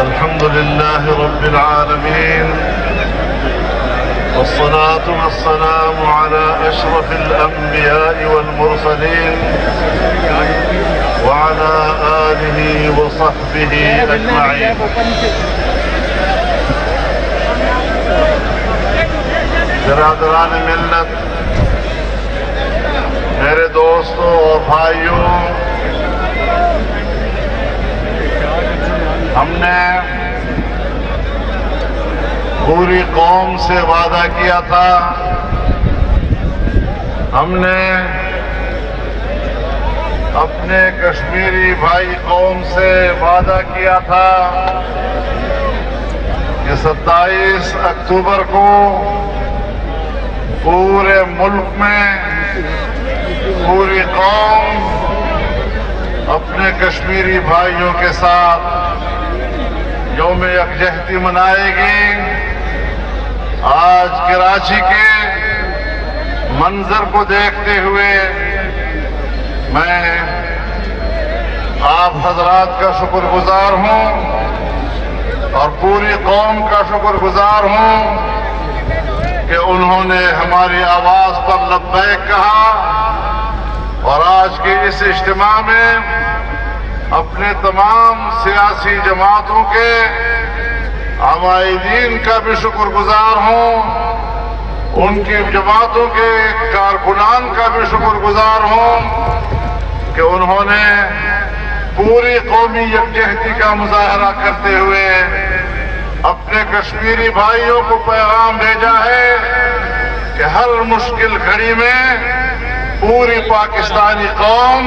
الحمد لله رب العالمين والصلاة والسلام على أشرف الأنبياء والمرسلين وعلى آله وصحبه أجمعين. برادران ملت، میرے دوستوں اور بھائیوں، ہم نے پوری قوم سے وعدہ کیا تھا، ہم نے اپنے کشمیری بھائی قوم سے وعدہ کیا تھا کہ 27 اکتوبر کو پورے ملک میں پوری قوم اپنے کشمیری بھائیوں کے ساتھ یوم یکجہتی منائے گی. آج کراچی کے منظر کو دیکھتے ہوئے میں آپ حضرات کا شکر گزار ہوں اور پوری قوم کا شکر گزار ہوں کہ انہوں نے ہماری آواز پر لبیک کہا اور آج کے اس اجتماع میں اپنے تمام سیاسی جماعتوں کے عمائدین کا بھی شکر گزار ہوں، ان کی جماعتوں کے کارکنان کا بھی شکر گزار ہوں کہ انہوں نے پوری قومی یکجہتی کا مظاہرہ کرتے ہوئے اپنے کشمیری بھائیوں کو پیغام بھیجا ہے کہ ہر مشکل گھڑی میں پوری پاکستانی قوم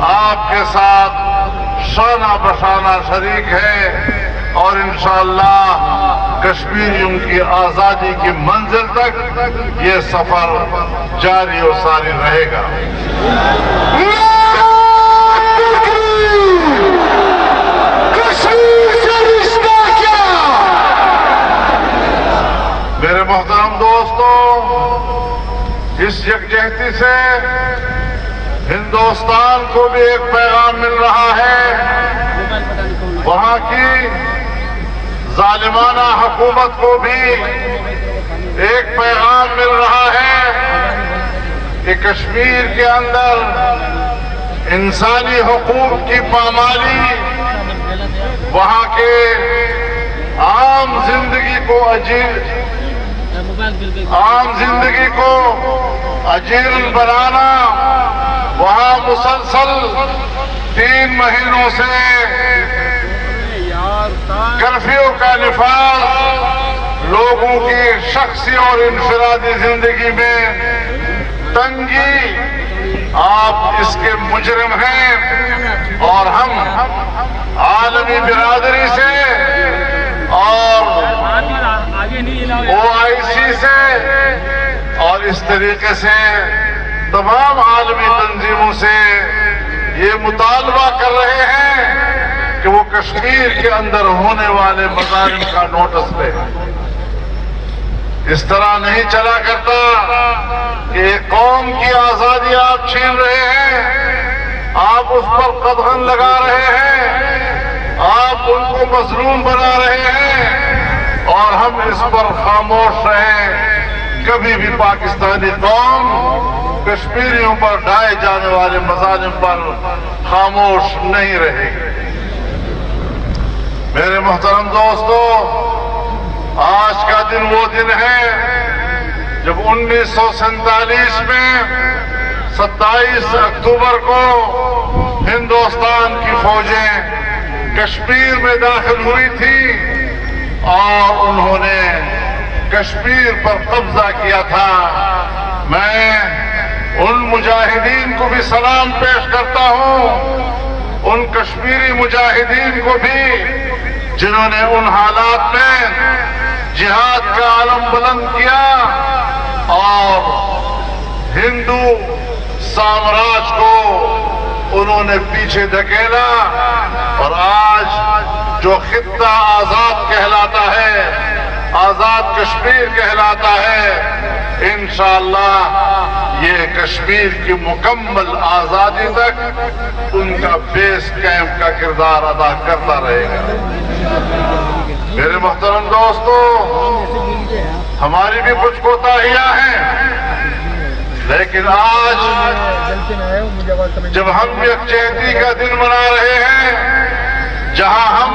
آپ کے ساتھ شانہ بشانہ شریک ہے اور انشاءاللہ کشمیریوں کی آزادی کی منزل تک یہ سفر جاری و ساری رہے گا. میرے محترم دوستوں، اس یکجہتی سے ہندوستان کو بھی ایک پیغام مل رہا ہے، وہاں کی ظالمانہ حکومت کو بھی ایک پیغام مل رہا ہے کہ کشمیر کے اندر انسانی حقوق کی پامالی وہاں کے عام زندگی کو اجیرن بنانا، وہاں مسلسل 3 مہینوں سے کرفیو کا نفاذ لوگوں کی شخصی اور انفرادی زندگی میں تنگی، آپ اس کے مجرم ہیں اور ہم عالمی برادری سے اور OIC سے اور اس طریقے سے تمام عالمی تنظیموں سے یہ مطالبہ کر رہے ہیں کہ وہ کشمیر کے اندر ہونے والے مظالم کا نوٹس لیں. اس طرح نہیں چلا کرتا کہ ایک قوم کی آزادی آپ چھین رہے ہیں، آپ اس پر قدغن لگا رہے ہیں، آپ ان کو مظلوم بنا رہے ہیں اور ہم اس پر خاموش رہیں. کبھی بھی پاکستانی قوم کشمیریوں پر ڈھائے جانے والے مظالم پر خاموش نہیں رہے گی. میرے محترم دوستو، آج کا دن وہ دن ہے جب 1947 میں 27 اکتوبر کو ہندوستان کی فوجیں کشمیر میں داخل ہوئی تھی اور انہوں نے کشمیر پر قبضہ کیا تھا. میں ان مجاہدین کو بھی سلام پیش کرتا ہوں، ان کشمیری مجاہدین کو بھی جنہوں نے ان حالات میں جہاد کا علم بلند کیا اور ہندو سامراج کو انہوں نے پیچھے دھکیلا اور آج جو خطہ آزاد کہلاتا ہے آزاد کشمیر کہلاتا ہے، انشاءاللہ یہ کشمیر کی مکمل آزادی تک ان کا بیس کیمپ کا کردار ادا کرتا رہے گا۔ میرے محترم دوستو، ہماری بھی کچھ کوتاہیاں ہیں، لیکن آج جب ہم یکجہتی کا دن منا رہے ہیں، جہاں ہم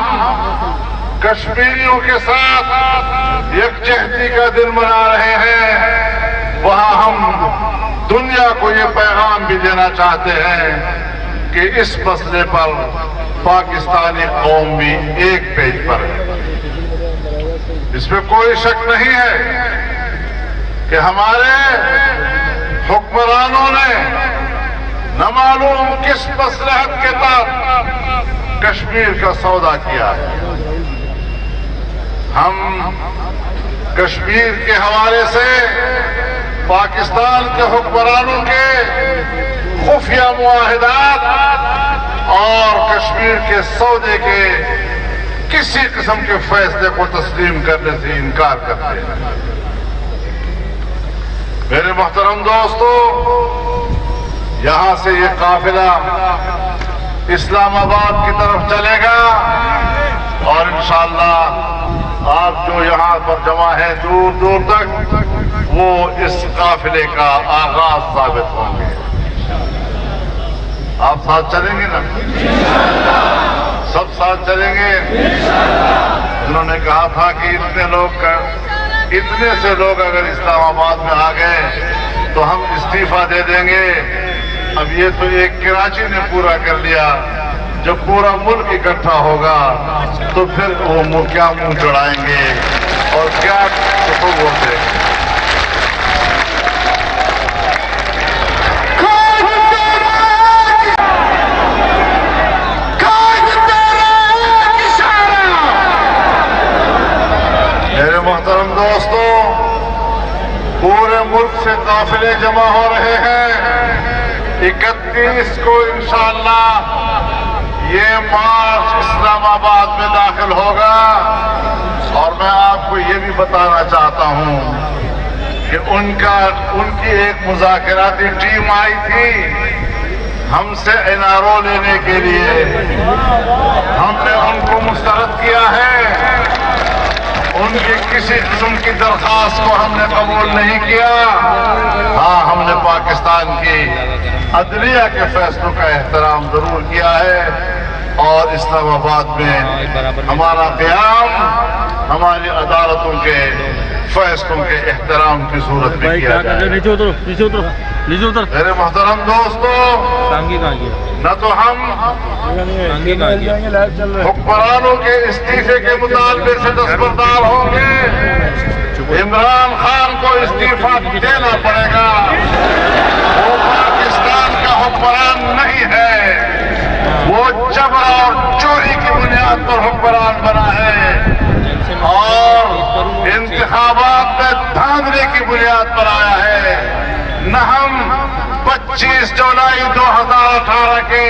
کشمیریوں کے ساتھ یکجہتی کا دن منا رہے ہیں، وہاں ہم دنیا کو یہ پیغام بھی دینا چاہتے ہیں کہ اس مسئلے پر پاکستانی قوم بھی ایک پیج پر ہے۔ اس میں کوئی شک نہیں ہے کہ ہمارے حکمرانوں نے نہ معلوم کس مصلحت کے تحت کشمیر کا سودا کیا ہے۔ ہم کشمیر کے حوالے سے پاکستان کے حکمرانوں کے خفیہ معاہدات اور کشمیر کے سودے کے کسی قسم کے فیصلے کو تسلیم کرنے سے انکار کرتے ہیں۔ میرے محترم دوستو، یہاں سے یہ قافلہ اسلام آباد کی طرف چلے گا اور انشاءاللہ آپ جو یہاں پر جمع ہیں دور دور تک، وہ اس قافلے کا آغاز ثابت ہوں گے۔ آپ ساتھ چلیں گے نا؟ سب ساتھ چلیں گے؟ انہوں نے کہا تھا کہ اتنے سے لوگ اگر اسلام آباد میں آ گئے تو ہم استعفیٰ دے دیں گے۔ اب یہ تو ایک کراچی نے پورا کر لیا، جب پورا ملک اکٹھا ہوگا تو پھر وہ کیا منہ چڑھائیں گے اور کیا بولتے ہیں۔ میرے محترم دوستو، پورے ملک سے قافلے جمع ہو رہے ہیں۔ 31 کو انشاءاللہ یہ مارچ اسلام آباد میں داخل ہوگا، اور میں آپ کو یہ بھی بتانا چاہتا ہوں کہ ان کی ایک مذاکراتی ٹیم آئی تھی ہم سے NRO لینے کے لیے۔ ہم نے ان کو مسترد کیا ہے، ان کی کسی قسم کی درخواست کو ہم نے قبول نہیں کیا۔ ہاں، ہم نے پاکستان کی عدلیہ کے فیصلوں کا احترام ضرور کیا ہے، اور اسلام آباد میں ہمارا قیام ہماری عدالتوں کے فیصلوں کے احترام کی صورت میں کیا جائے۔ میرے محترم دوستو، نہ تو ہم حکمرانوں کے استعفے کے مطالبے سے دستبردار ہوں گے۔ عمران خان کو استعفیٰ دینا پڑے گا، وہ پاکستان کا حکمران نہیں ہے، وہ جبر اور چوری کی بنیاد پر حکمران بنا ہے اور انتخابات میں دھاندلی کی بنیاد پر آیا ہے۔ نہ ہم 25 جولائی 2018 کے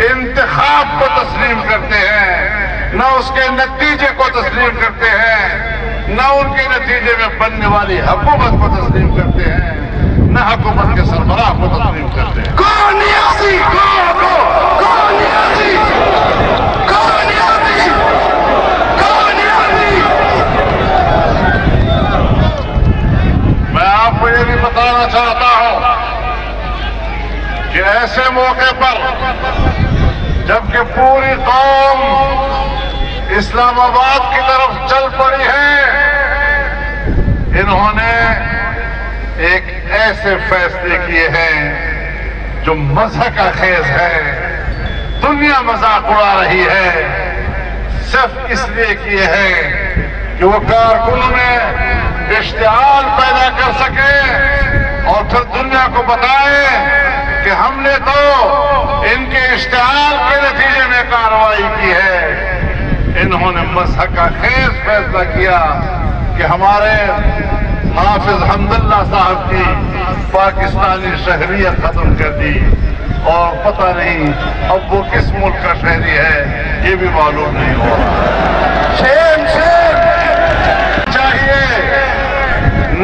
انتخاب کو تسلیم کرتے ہیں، نہ اس کے نتیجے کو تسلیم کرتے ہیں، نہ ان کے نتیجے میں بننے والی حکومت کو تسلیم کرتے ہیں، نہ حکومت کے سربراہ کو تسلیم کرتے ہیں۔ کون نیازی؟ کون نیازی؟ کون نیازی؟ کون نیازی؟ میں آپ کو یہ بھی بتانا چاہتا ہوں کہ ایسے موقع پر جبکہ پوری قوم اسلام آباد کی طرف چل پڑی ہے، انہوں نے ایک ایسے فیصلے کیے ہیں جو مذہب کا خیز ہے، دنیا مذاق اڑا رہی ہے، صرف اس لیے کیے ہیں کہ وہ کارکنوں میں اشتعال پیدا کر سکے اور پھر دنیا کو بتائے کہ ہم نے تو ان کے اشتعال کے نتیجے میں کارروائی کی ہے۔ انہوں نے مذہب کا خیز فیصلہ کیا کہ ہمارے حافظ حمداللہ صاحب کی پاکستانی شہریت ختم کر دی، اور پتہ نہیں اب وہ کس ملک کا شہری ہے یہ بھی معلوم نہیں ہو رہا۔ شیم